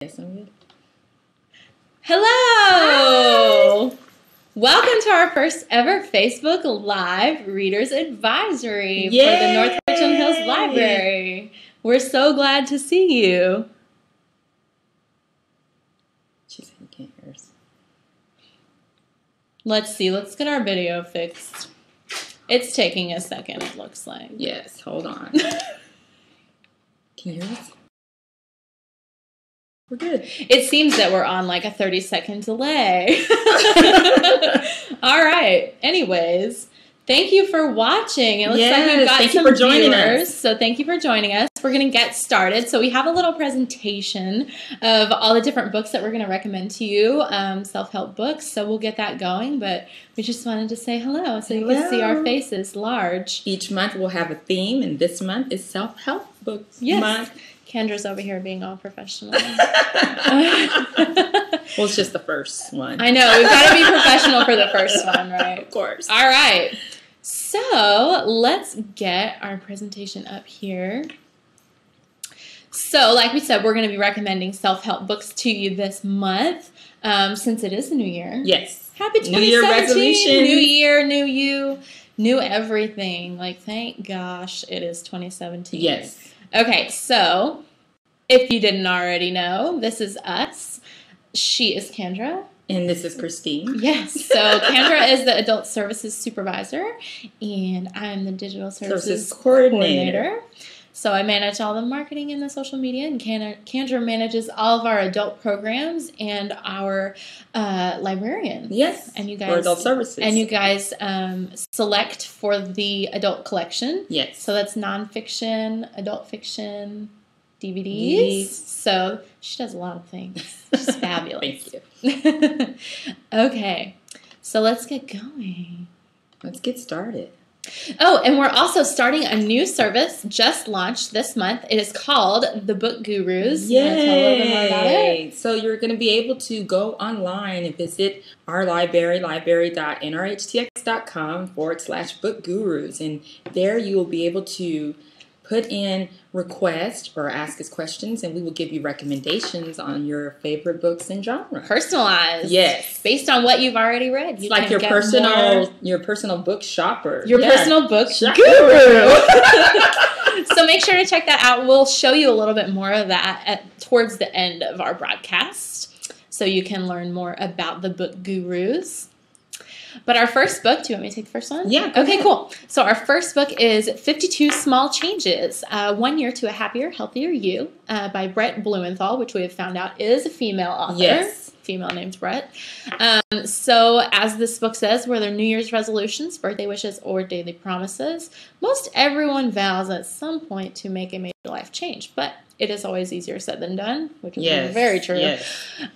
Yes, I'm good. Hello! Hi. Welcome to our first ever Facebook Live Reader's Advisory for the North Richland Hills Library. We're so glad to see you. She said you can't hear us. Let's see. Let's get our video fixed. It's taking a second, it looks like. Yes, hold on. Can you hear us? We're good. It seems that we're on like a 30-second delay. All right. Anyways, thank you for watching. It looks like we've got some viewers. So thank you for joining us. We're going to get started. So we have a little presentation of all the different books that we're going to recommend to you, self-help books. So we'll get that going. But we just wanted to say hello so you can see our faces large. Each month we'll have a theme, and this month is self-help books month. Kendra's over here being all professional. Well, it's just the first one. I know. We've got to be professional for the first one, right? Of course. All right. So let's get our presentation up here. So like we said, we're going to be recommending self-help books to you this month since it is the new year. Yes. Happy 2017. New Year resolution. New year, new you, new everything. Like, thank gosh it is 2017. Yes. Okay, so if you didn't already know, this is us. She is Kendra. And this is Christine. Yes, so Kendra is the Adult Services Supervisor, and I'm the Digital Services Coordinator. So I manage all the marketing and the social media, and Kendra manages all of our adult programs and our librarians. Yes, and you guys for adult services. And you guys select for the adult collection. Yes. So that's nonfiction, adult fiction, DVDs. So she does a lot of things. She's fabulous. Thank you. Okay, so let's get going. Let's get started. Oh, and we're also starting a new service just launched this month. It is called The Book Gurus. Yay! You want to tell a little bit more about it? So you're going to be able to go online and visit our library, library.nrhtx.com/bookgurus. And there you will be able to put in requests or ask us questions, and we will give you recommendations on your favorite books and genre. Personalized. Yes. Based on what you've already read. It's like your personal book shopper. Your personal book guru. So make sure to check that out. We'll show you a little bit more of that towards the end of our broadcast, so you can learn more about the book gurus. But our first book, do you want me to take the first one? Yeah. Okay, cool. So our first book is 52 Small Changes, 1 Year to a Happier, Healthier You by Brett Blumenthal, which we have found out is a female author. Yes. Female named Brett. So as this book says, whether New Year's resolutions, birthday wishes, or daily promises, most everyone vows at some point to make a major life change. But it is always easier said than done, which is very true. Yes.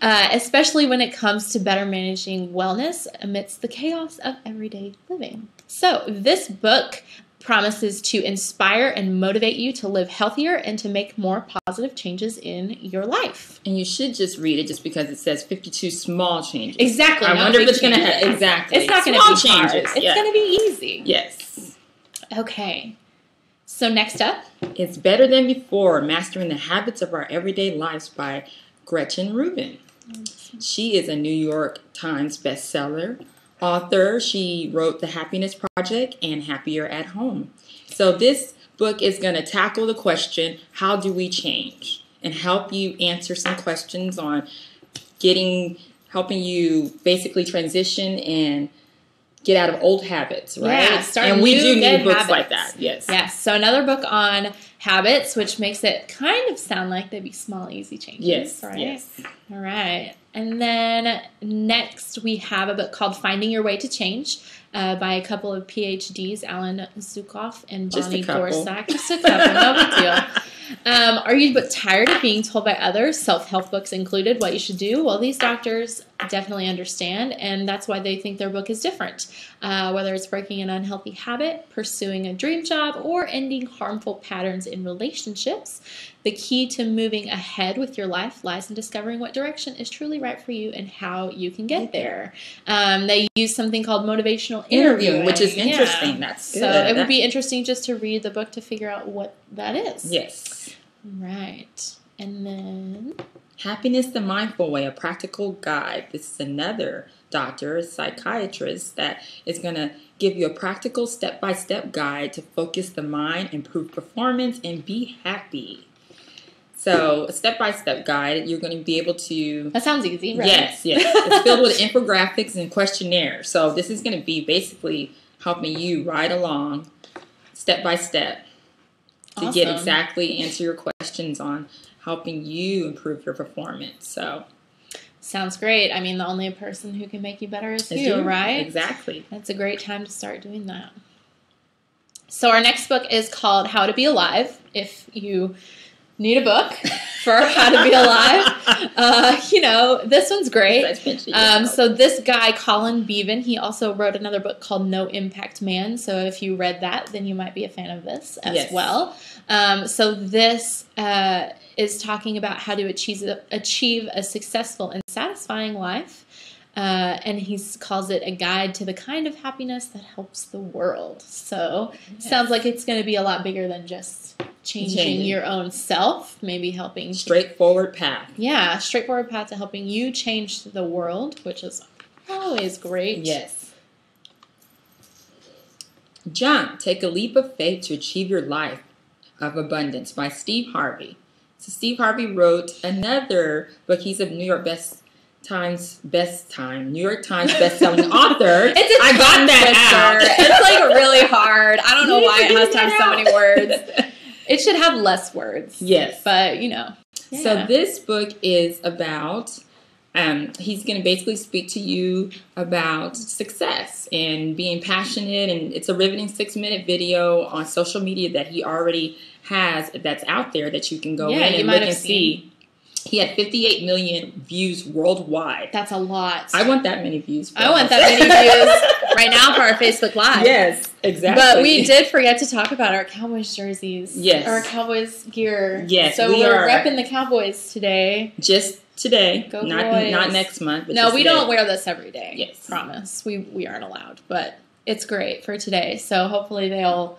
Especially when it comes to better managing wellness amidst the chaos of everyday living. So this book promises to inspire and motivate you to live healthier and to make more positive changes in your life. And you should just read it just because it says 52 small changes. Exactly. I wonder if it's going to have, exactly. It's not going to be hard. It's going to be easy. Yes. Okay. So next up. It's Better Than Before, Mastering the Habits of Our Everyday Lives by Gretchen Rubin. She is a New York Times bestseller author. She wrote The Happiness Project and Happier at Home. So this book is going to tackle the question, how do we change? And help you answer some questions on helping you basically transition and get out of old habits, right? Yeah, and we do need books habits. like that, yes. Yes, so another book on habits, which makes it kind of sound like they'd be small, easy changes. Yes, right? yes. All right. And then next we have a book called Finding Your Way to Change by a couple of PhDs, Alan Zukoff and Bonnie Gorsak. Just a couple, no big deal. Are you tired of being told by others, self-help books included, what you should do? Well, these doctors definitely understand, and that's why they think their book is different. Whether it's breaking an unhealthy habit, pursuing a dream job, or ending harmful patterns in relationships, the key to moving ahead with your life lies in discovering what direction is truly right for you and how you can get there. They use something called motivational interviewing, which is interesting. Yeah. That's good. So it would be interesting just to read the book to figure out what that is. Yes. Right. And then Happiness the Mindful Way, a practical guide. This is another doctor, a psychiatrist, that is going to give you a practical step-by-step guide to focus the mind, improve performance, and be happy. So a step-by-step guide, you're going to be able to... That sounds easy, right? Yes. It's filled with infographics and questionnaires. So this is going to be basically helping you ride along step-by-step to get exactly answer your questions on helping you improve your performance. So sounds great. I mean, the only person who can make you better is you, right? Exactly. That's a great time to start doing that. So our next book is called How to Be Alive. If you need a book for How to Be Alive, this one's great. So this guy, Colin Beavan, he also wrote another book called No Impact Man. So if you read that, then you might be a fan of this as well. So this is talking about how to achieve a successful and satisfying life. And he calls it a guide to the kind of happiness that helps the world. So sounds like it's going to be a lot bigger than just changing your own self, maybe helping. Straightforward path. Yeah, straightforward path to helping you change the world, which is always great. Yes. Jump, Take a Leap of Faith to Achieve Your Life of Abundance by Steve Harvey. So Steve Harvey wrote another book. He's a New York Times best-selling author. I got that out. It's like really hard. I don't know why it has to have so many words. It should have less words. Yes. But, Yeah. So this book is about, he's going to basically speak to you about success and being passionate. And it's a riveting 6-minute video on social media that he already has that's out there that you can go in and look and see. He had 58 million views worldwide. That's a lot. I want that many views. I want that many views right now for our Facebook Live. Yes, exactly. But we did forget to talk about our Cowboys jerseys. Yes. Our Cowboys gear. Yes, so we're repping the Cowboys today. Just today. Go not next month. But no, we don't wear this every day. Yes. Promise. We aren't allowed. But it's great for today. So hopefully they'll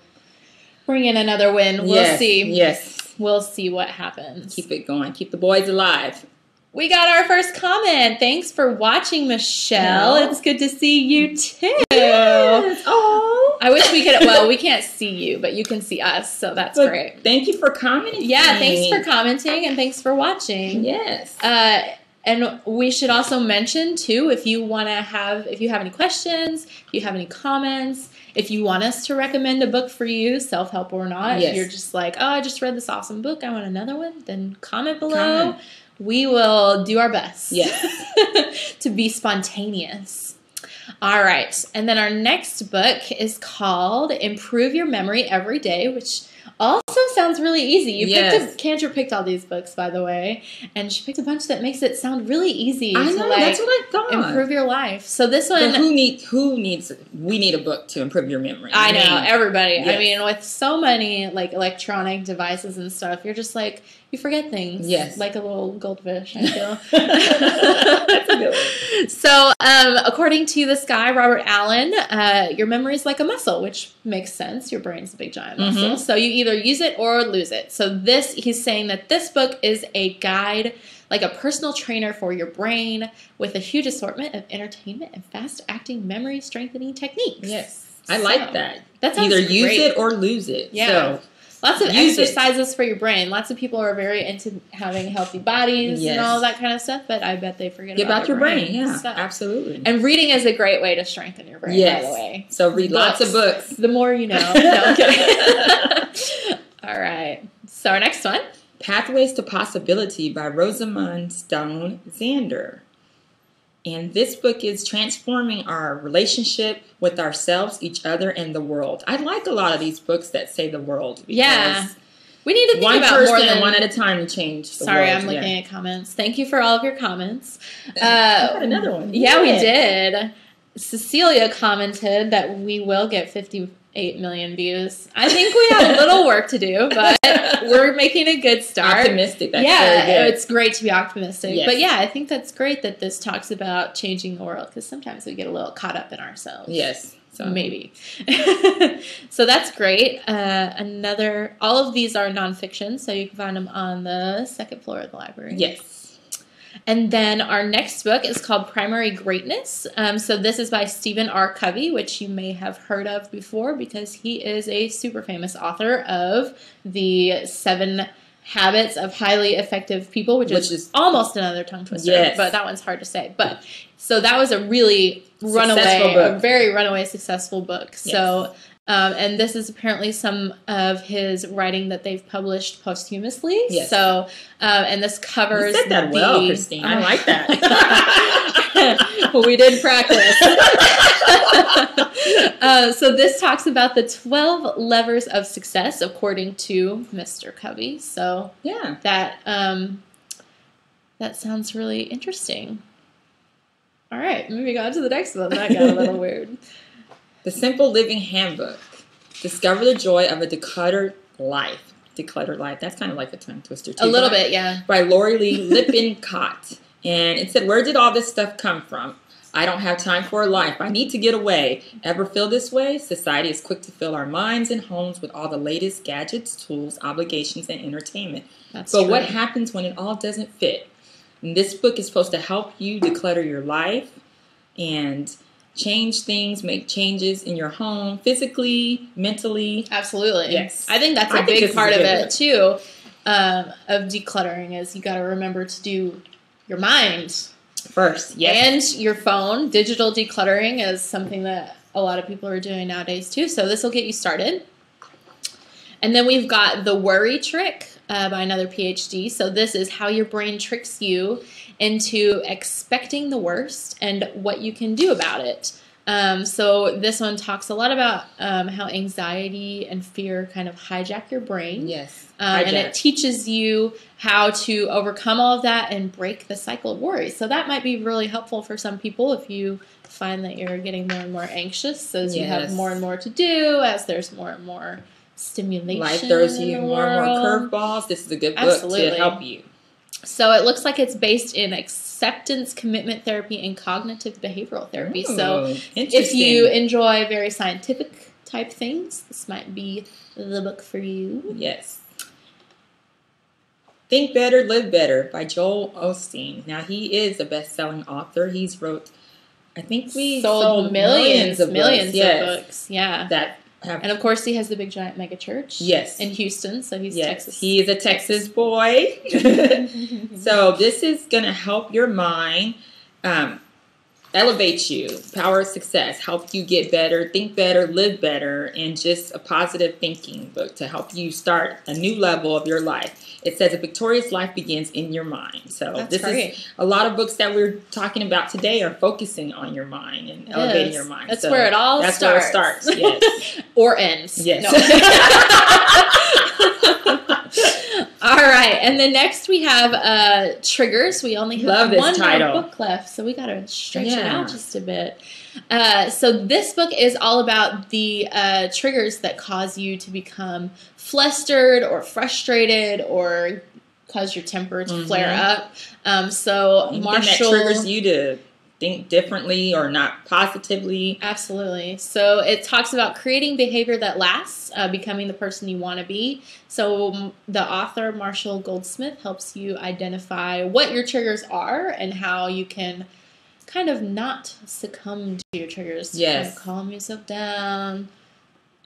bring in another win. We'll see. Yes. We'll see what happens. Keep it going. Keep the boys alive. We got our first comment. Thanks for watching, Michelle. Yeah. It's good to see you too. Yes. Oh. I wish we could. Well, we can't see you, but you can see us, so that's great. Thank you for commenting. Yeah, thanks for commenting and thanks for watching. Yes. And we should also mention too, if you have any questions, if you have any comments, if you want us to recommend a book for you, self-help or not, if you're just like, oh, I just read this awesome book, I want another one, then comment below. We will do our best to be spontaneous. All right. And then our next book is called Improve Your Memory Every Day, which also sounds really easy. Cantor picked all these books, by the way, and she picked a bunch that makes it sound really easy. I know, that's what I thought. Improve your life. So this one, we need a book to improve your memory. I know, everybody. Yes. I mean, with so many like electronic devices and stuff, you're just like, you forget things. Yes. Like a little goldfish, I feel. That's a good one. So, according to this guy, Robert Allen, your memory is like a muscle, which makes sense. Your brain's a big giant muscle. So you either use it or lose it. So he's saying that this book is a guide, like a personal trainer for your brain with a huge assortment of entertainment and fast-acting memory-strengthening techniques. Yes. I like that. That sounds either great. use it or lose it. Yeah. So lots of exercises for your brain. Lots of people are very into having healthy bodies and all that kind of stuff, but I bet they forget about your brain. Yeah, so. Absolutely. And reading is a great way to strengthen your brain, by the way. So read lots of books. The more you know. No, I'm kidding. All right. So our next one. Pathways to Possibility by Rosamund Stone Zander. And this book is transforming our relationship with ourselves, each other, and the world. I like a lot of these books that say the world. Yeah. We need to think one about person more than one at a time to change the world. Sorry, I'm looking at comments. Thank you for all of your comments. Got another one. Yeah, we did. Cecilia commented that we will get 58 million views. I think we have a little work to do, but we're making a good start. Optimistic. That's very good. It's great to be optimistic. Yes. But yeah, I think that's great that this talks about changing the world, because sometimes we get a little caught up in ourselves. Yes. So maybe. So that's great. All of these are nonfiction, so you can find them on the second floor of the library. Yes. And then our next book is called Primary Greatness. So this is by Stephen R. Covey, which you may have heard of before because he is a super famous author of the 7 Habits of Highly Effective People, which is almost another tongue twister, but that one's hard to say. But so that was a really very runaway successful book. Yes. So, and this is apparently some of his writing that they've published posthumously. Yes. So, and this covers. You said that well, Christine. I like that. Well, we did practice. So this talks about the 12 levers of success according to Mr. Covey. So yeah, that sounds really interesting. All right, moving on to the next one. That got a little weird. The Simple Living Handbook. Discover the joy of a decluttered life. Decluttered life. That's kind of like a tongue twister too. A little bit, yeah. By Lori Lee Lippincott. And it said, where did all this stuff come from? I don't have time for a life. I need to get away. Ever feel this way? Society is quick to fill our minds and homes with all the latest gadgets, tools, obligations, and entertainment. But what happens when it all doesn't fit? And this book is supposed to help you declutter your life and change things, make changes in your home, physically, mentally. Absolutely. Yes. I think that's a big part of it, too, of decluttering is you got to remember to do your mind first, yes. And your phone. Digital decluttering is something that a lot of people are doing nowadays too. So this will get you started. And then we've got The Worry Trick by another PhD. So this is how your brain tricks you into expecting the worst and what you can do about it. So this one talks a lot about how anxiety and fear kind of hijack your brain. Yes. And it teaches you how to overcome all of that and break the cycle of worry. So that might be really helpful for some people if you find that you're getting more and more anxious as you have more and more to do, as there's more and more stimulation. Life throws you more and more curveballs. This is a good book to help you. So it looks like it's based in acceptance, commitment therapy, and cognitive behavioral therapy. Ooh, so if you enjoy very scientific type things, this might be the book for you. Yes. Think Better, Live Better by Joel Osteen. Now, he is a best-selling author. He's wrote, I think we sold millions of books. Yeah. And, of course, he has the big, giant mega church in Houston, so he's Texas. He is a Texas boy. So this is going to help your mind, elevate you, power of success, help you get better, think better, live better, and just a positive thinking book to help you start a new level of your life. It says a victorious life begins in your mind. So this is a lot of books that we're talking about today are focusing on your mind and elevating your mind. That's where it all starts. That's where it starts, yes. Or ends. Yes. No. All right, and then next we have triggers. We only have one more book left, so we got to stretch it out just a bit. So this book is all about the triggers that cause you to become flustered or frustrated or cause your temper to flare up. So Marshall, that triggers you to think differently or not positively. Absolutely. So it talks about creating behavior that lasts, becoming the person you want to be. So the author, Marshall Goldsmith, helps you identify what your triggers are and how you can kind of not succumb to your triggers. Yes. Kind of calm yourself down.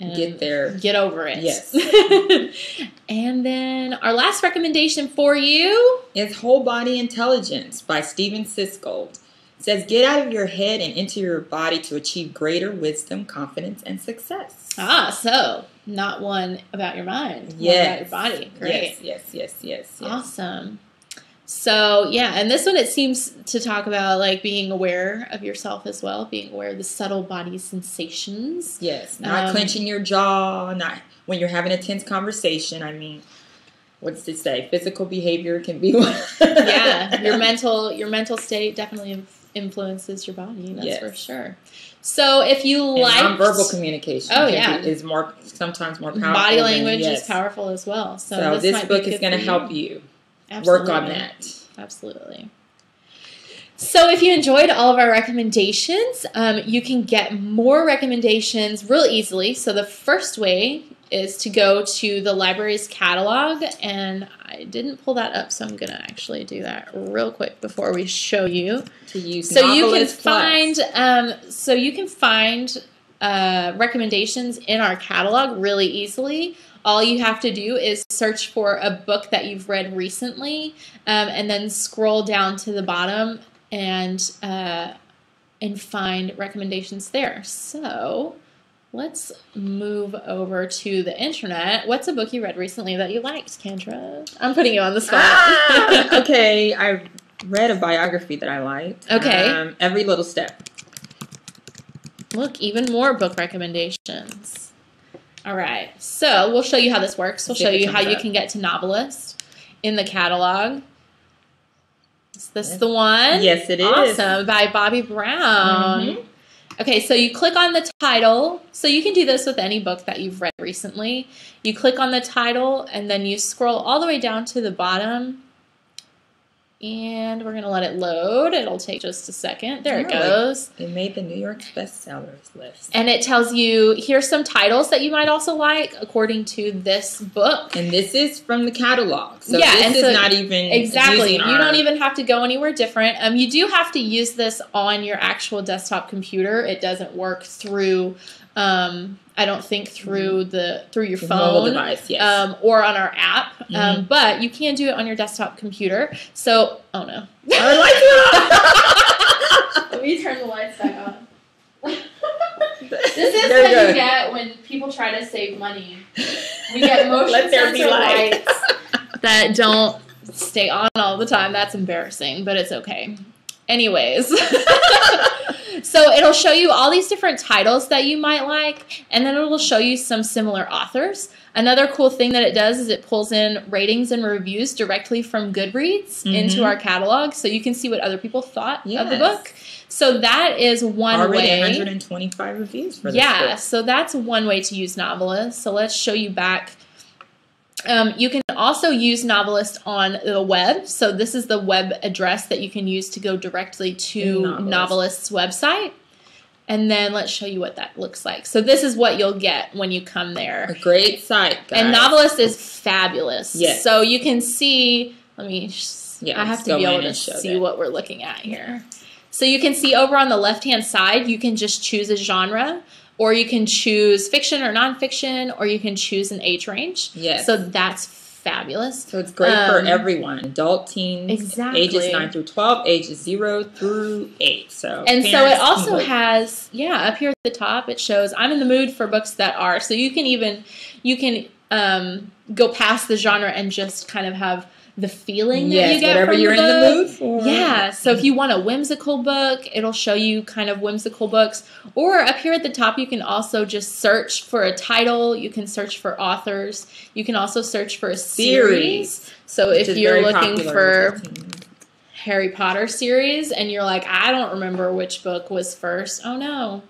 And get there. Get over it. Yes. And then our last recommendation for you is Whole Body Intelligence by Steven Sisgold. It says, get out of your head and into your body to achieve greater wisdom, confidence, and success. So not one about your mind, one about your body. Great. Yes. Awesome. So, and this one, it seems to talk about, like, being aware of yourself as well, being aware of the subtle body sensations. Yes, not clenching your jaw, not when you're having a tense conversation. I mean, what does it say? Physical behavior can be one. Your mental state definitely influences your body, that's for sure. So if you like nonverbal communication, is sometimes more powerful. Body language is powerful as well. So this book is going to help you. Absolutely. Work on that. Absolutely. So if you enjoyed all of our recommendations, you can get more recommendations real easily. So the first way is to go to the library's catalog, and I didn't pull that up, so I'm gonna actually do that real quick before we show you. To use So you can Novelist find recommendations in our catalog really easily. All you have to do is search for a book that you've read recently, and then scroll down to the bottom and find recommendations there. So let's move over to the internet. What's a book you read recently that you liked, Kendra? I'm putting you on the spot. Okay, I read a biography that I liked. Okay. Every Little Step. Look, even more book recommendations. All right, so we'll show you how this works. We'll show you how you can get to Novelist in the catalog. Is this the one? Yes, it is. Awesome, by Bobbi Brown. Mm-hmm. Okay, so you click on the title. So you can do this with any book that you've read recently. You click on the title, and then you scroll all the way down to the bottom. And we're going to let it load. It'll take just a second. There it goes. It made the New York bestsellers list. And it tells you, here's some titles that you might also like according to this book. And this is from the catalog. So this is not even exactly. You don't even have to go anywhere different. You do have to use this on your actual desktop computer. It doesn't work through I don't think through your phone, mobile device, yes. Or on our app. But you can do it on your desktop computer. So, oh no, our lights are on. Let me turn the lights back on. This is what you get when people try to save money. We get motion sensor lights that don't stay on all the time. That's embarrassing, but it's okay. Anyways. So it'll show you all these different titles that you might like, and then it'll show you some similar authors. Another cool thing that it does is it pulls in ratings and reviews directly from Goodreads into our catalog, so you can see what other people thought of the book. So that is one way. Already 125 reviews for this book. So that's one way to use Novelist. So let's show you back. You can also use Novelist on the web. So this is the web address that you can use to go directly to Novelist's website. And then let's show you what that looks like. So this is what you'll get when you come there. A great site, guys. And Novelist is fabulous. Yes. So you can see, I have to be able to see what we're looking at here. So you can see over on the left-hand side, you can just choose a genre. Or you can choose fiction or nonfiction, or you can choose an age range. Yes. So that's fabulous. So it's great for everyone. Adult, teens, ages 9 through 12, ages 0 through 8. So and so it also has, up here at the top, it shows I'm in the mood for books that are. So you can go past the genre and just kind of have the feeling that you get whatever from you're the book. in the mood for. Yeah, so if you want a whimsical book, it'll show you kind of whimsical books. Or up here at the top, you can also just search for a title. You can search for authors. You can also search for a series. So if you're looking for Harry Potter series and you're like, I don't remember which book was first. Oh, no.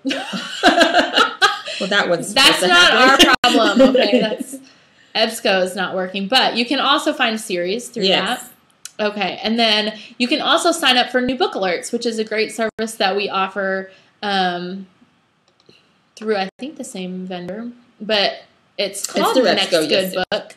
Well, that's not our problem. Okay, EBSCO is not working, but you can also find series through that. Okay, and then you can also sign up for New Book Alerts, which is a great service that we offer through, I think, the same vendor, but it's called Next Good Book.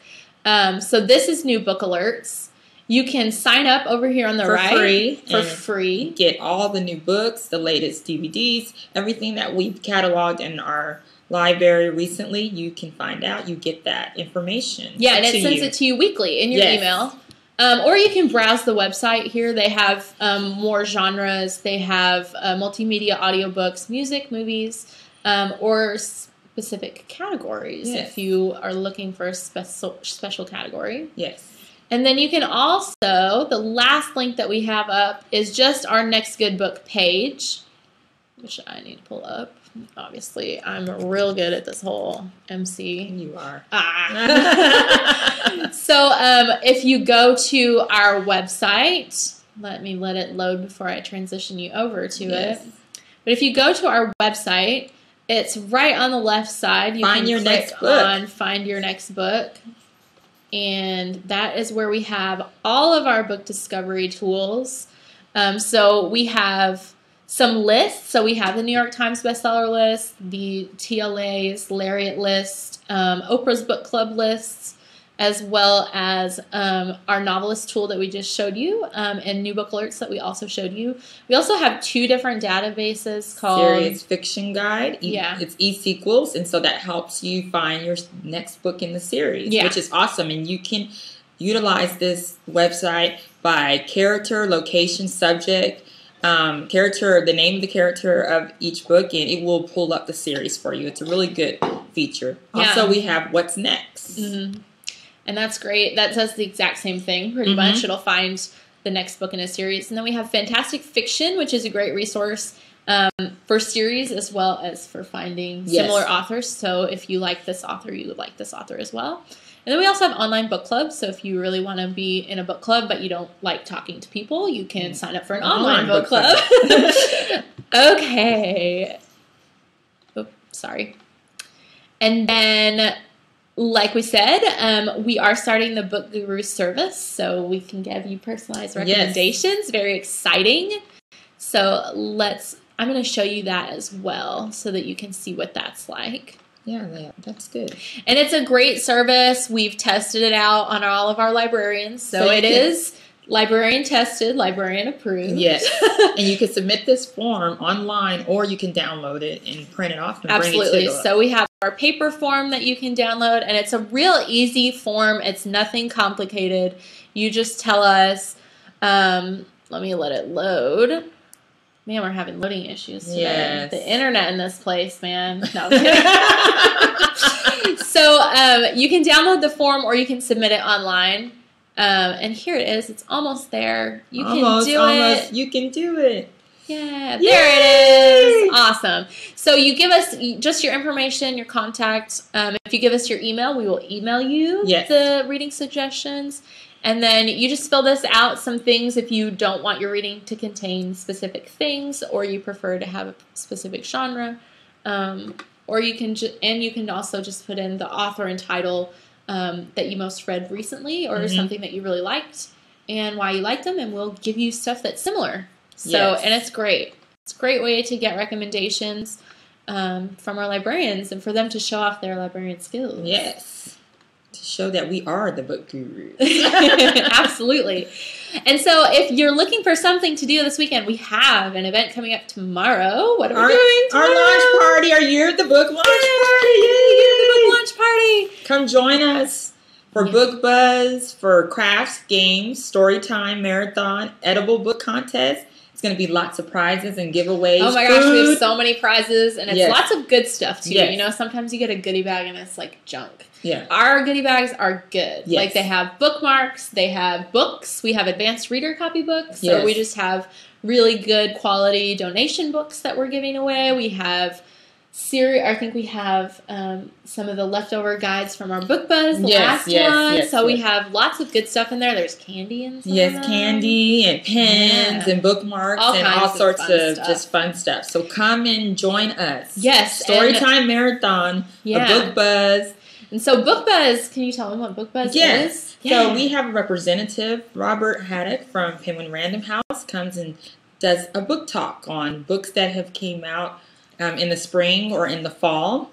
So this is New Book Alerts. You can sign up over here on the right for free. Get all the new books, the latest DVDs, everything that we've cataloged in our library recently. You can find out. You get that information. Yeah, and it sends it to you weekly in your email. Or you can browse the website here. They have more genres. They have multimedia audiobooks, music, movies, or specific categories if you are looking for a special category. Yes. And then you can also, the last link that we have up is just our Next Good Book page, which I need to pull up. Obviously, I'm real good at this whole MC. You are. So if you go to our website, let it load before I transition you over to it. But if you go to our website, it's right on the left side. You Find can your click next book. on Find Your Next Book. And that is where we have all of our book discovery tools. So we have some lists. So we have the New York Times bestseller list, the TLA's Lariat list, Oprah's book club lists, as well as our novelist tool that we just showed you, and new book alerts that we also showed you. We also have 2 different databases called Serious Fiction Guide. Yeah. It's eSequels, and so that helps you find your next book in the series, which is awesome. And you can utilize this website by character, location, subject, the name of the character of each book, and it will pull up the series for you. It's a really good feature. Also, we have What's Next. Mm-hmm. And that's great. That does the exact same thing, pretty much. It'll find the next book in a series. And then we have Fantastic Fiction, which is a great resource for series as well as for finding similar authors. So if you like this author, you would like this author as well. And then we also have online book clubs. So if you really want to be in a book club, but you don't like talking to people, you can sign up for an online book club. Okay. Oops, sorry. And then, like we said, we are starting the Book Guru service, so we can give you personalized recommendations. Very exciting. So I'm going to show you that as well so that you can see what that's like. Yeah, that's good. And it's a great service. We've tested it out on all of our librarians. So it is librarian tested, librarian approved. Yes. And you can submit this form online, or you can download it and print it off and bring it to us. So we have our paper form that you can download, and it's a real easy form. It's nothing complicated. You just tell us, let me let it load. Man, we're having loading issues today. Yes. The internet in this place, man. No, I'm kidding. So you can download the form, or you can submit it online. And here it is. It's almost there. You can do it. You can do it. Yeah, there it is. Awesome. So you give us just your information, your contact. If you give us your email, we will email you the reading suggestions. And then you just fill this out, some things if you don't want your reading to contain specific things, or you prefer to have a specific genre. Or you can you can also just put in the author and title that you most read recently, or something that you really liked and why you liked them, and we'll give you stuff that's similar. So, and it's great. It's a great way to get recommendations from our librarians and for them to show off their librarian skills. Yes. To show that we are the book gurus. Absolutely. And so if you're looking for something to do this weekend, we have an event coming up tomorrow. What are we doing tomorrow? Our launch party. Our Year at the Book launch party. Yay! The book launch party. Come join us for book buzz, for crafts, games, story time, marathon, edible book contest. It's going to be lots of prizes and giveaways. Oh my gosh, we have so many prizes, and it's lots of good stuff too. You know, sometimes you get a goodie bag and it's like junk. Yeah. Our goodie bags are good. Yes. Like they have bookmarks, they have books, we have advanced reader copybooks, or we just have really good quality donation books that we're giving away. We have I think we have some of the leftover guides from our book buzz, the last one. So we have lots of good stuff in there. There's candy and stuff. Yes, candy and pens and bookmarks and all sorts of just fun stuff. So come and join us. Yes. Storytime Marathon, a book buzz. And so Book Buzz, can you tell them what Book Buzz is? So we have a representative, Robert Haddock from Penguin Random House, comes and does a book talk on books that have came out in the spring or in the fall.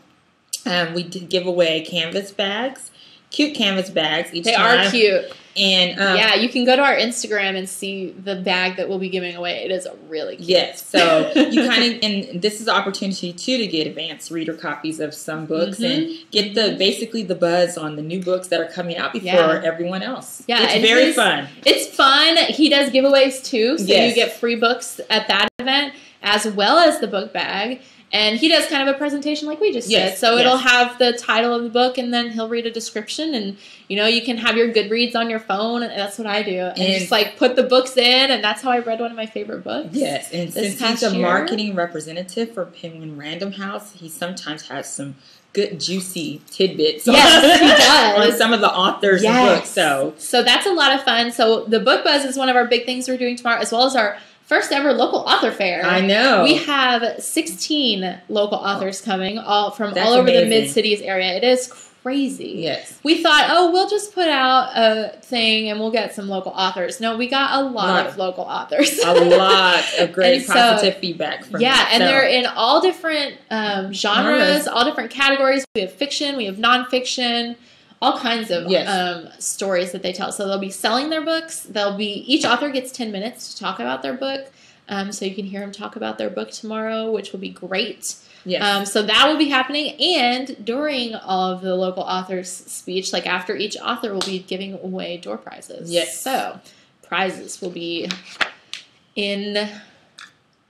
We did give away canvas bags, cute canvas bags each time. They are cute. And you can go to our Instagram and see the bag that we'll be giving away. It is really cute. Yes, so you and this is an opportunity too to get advanced reader copies of some books and get basically the buzz on the new books that are coming out before everyone else. Yeah, it's very fun. It's fun. He does giveaways too, so you get free books at that event as well as the book bag. And he does kind of a presentation like we just did. So it'll have the title of the book, and then he'll read a description. And, you can have your Goodreads on your phone. And that's what I do. And just, put the books in. And that's how I read one of my favorite books. Yes. And since he's a marketing representative for Penguin Random House, he sometimes has some good, juicy tidbits. Yes, he does. On some of the authors and books. So that's a lot of fun. So the Book Buzz is one of our big things we're doing tomorrow, as well as our first ever local author fair. I know. We have 16 local authors coming from all over the Mid-Cities area. It is crazy. Yes. We thought, we'll just put out a thing and we'll get some local authors. No, we got a lot of local authors. A lot of great positive feedback from them. And they're in all different genres, all different categories. We have fiction, we have nonfiction, all kinds of stories that they tell. So they'll be selling their books. Each author gets 10 minutes to talk about their book. So you can hear them talk about their book tomorrow, which will be great. Yes. So that will be happening. And during all of the local authors' speech, like after each author, will be giving away door prizes. Yes. So prizes will be in...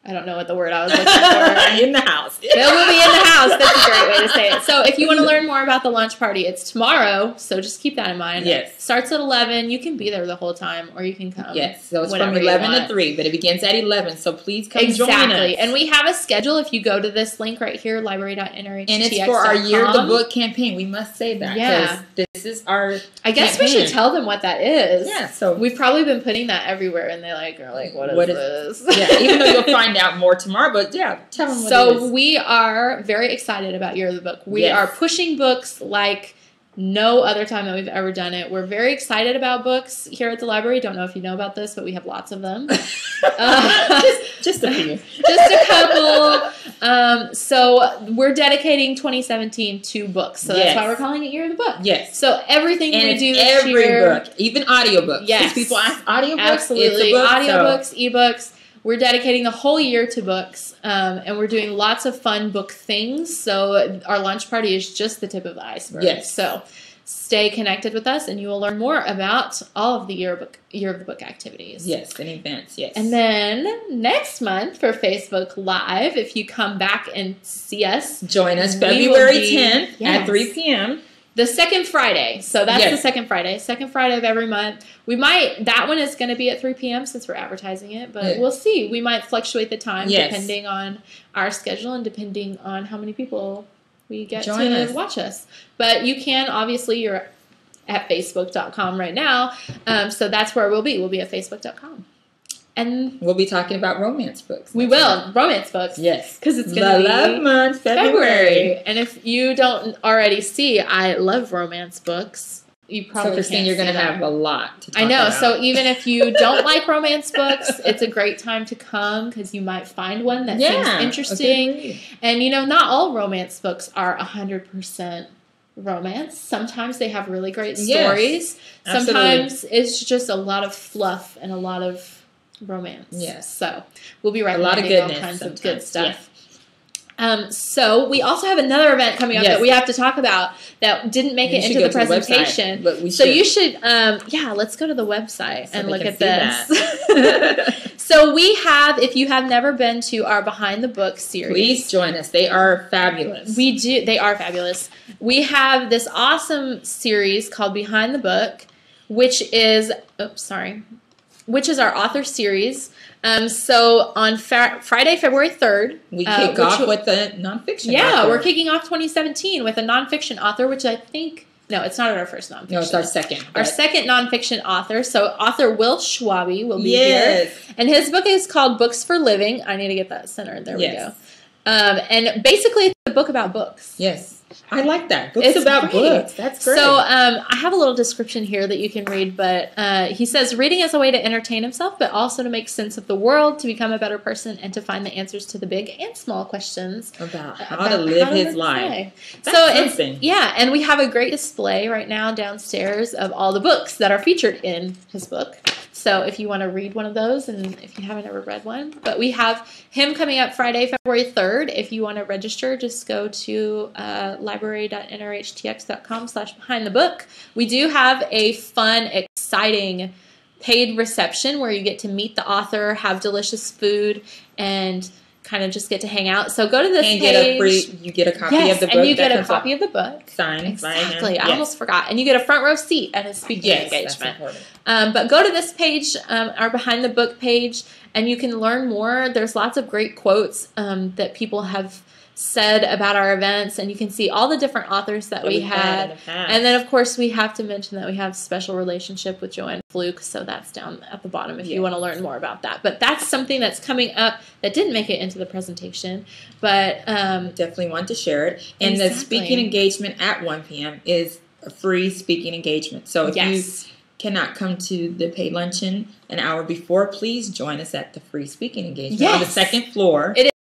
I don't know what the word I was looking for. In the house. It will be in the house. That's a great way to say it. So if you want to learn more about the lunch party, it's tomorrow. So just keep that in mind. Yes. It starts at 11. You can be there the whole time, or you can come. Yes. So it's from 11 to 3, but it begins at 11. So please come join us. Exactly. And we have a schedule. If you go to this link right here, library.nrhtx.com. And it's for our Year of the Book campaign. We must say that. Yeah. This is our I guess we should tell them what that is. Yeah. So we've probably been putting that everywhere, and they are like, what is this? Yeah. Even though you'll find out more tomorrow. But yeah, tell them what it is. So we are very excited about Year of the Book. We are pushing books like no other time that we've ever done it. We're very excited about books here at the library. Don't know if you know about this, but we have lots of them. Just a few. Just a couple. So we're dedicating 2017 to books. So that's why we're calling it Year of the Book. Yes. So everything and we do this every year. Book, even audiobooks. Yes. People ask audiobooks. Absolutely. It's a book, Audiobooks, ebooks. We're dedicating the whole year to books, and we're doing lots of fun book things. So our lunch party is just the tip of the iceberg. Yes. So stay connected with us, and you will learn more about all of the Year of the Book activities. Yes, and events, yes. And then next month for Facebook Live, if you come back and see us. Join us February 10th at 3 p.m. The second Friday. So that's the second Friday. Second Friday of every month. That one is going to be at 3 p.m. since we're advertising it, but we'll see. We might fluctuate the time depending on our schedule and depending on how many people we get to watch us. But you can, obviously, you're at facebook.com right now, so that's where we'll be. We'll be at facebook.com. And we'll be talking about romance books. We will. Romance books. Yes. Because it's going to be Love Month, February. And if you don't already see, I love romance books. You probably So, Christine, you're going to have a lot to talk about. I know. So even if you don't like romance books, it's a great time to come because you might find one that seems interesting. And, not all romance books are 100% romance. Sometimes they have really great stories. Sometimes it's just a lot of fluff and a lot of romance. Yes. So we'll be recommending all kinds of good stuff. So we also have another event coming up that we have to talk about that didn't make it into the presentation. So you should, let's go to the website and look at this. So we have, if you have never been to our Behind the Book series. Please join us. They are fabulous. We do. They are fabulous. We have this awesome series called Behind the Book, which is our author series. So on Friday, February 3rd, we kick off with a nonfiction author. Yeah, we're kicking off 2017 with a nonfiction author, which I think, no, it's not our first nonfiction. No, it's our second. Our second nonfiction author. So author Will Schwabe will be here. And his book is called Books for Living. I need to get that centered. There we go. And basically, it's a book about books. Yes. I like that. Books about books. That's great. So I have a little description here that you can read, but he says, reading as a way to entertain himself, but also to make sense of the world, to become a better person, and to find the answers to the big and small questions about how to live his life. That's something. And we have a great display right now downstairs of all the books that are featured in his book. So if you want to read one of those, and if you haven't ever read one. But we have him coming up Friday, February 3rd. If you want to register, just go to library.nrhtx.com/behindthebook. We do have a fun, exciting paid reception where you get to meet the author, have delicious food, and kind of just get to hang out. So go to this page. You get a copy of the book. And you get a copy of the book. Signed by him. Exactly. I almost forgot. And you get a front row seat at his speaking engagement. That's important. But go to this page, our Behind the Book page, and you can learn more. There's lots of great quotes that people have said about our events, and you can see all the different authors that we had. And then, of course, we have to mention that we have a special relationship with Joanne Fluke, so that's down at the bottom if you want to learn more about that. But that's something that's coming up that didn't make it into the presentation, but definitely want to share it. And the speaking engagement at 1 p.m. is a free speaking engagement. So if you cannot come to the paid luncheon an hour before, please join us at the free speaking engagement on the second floor. It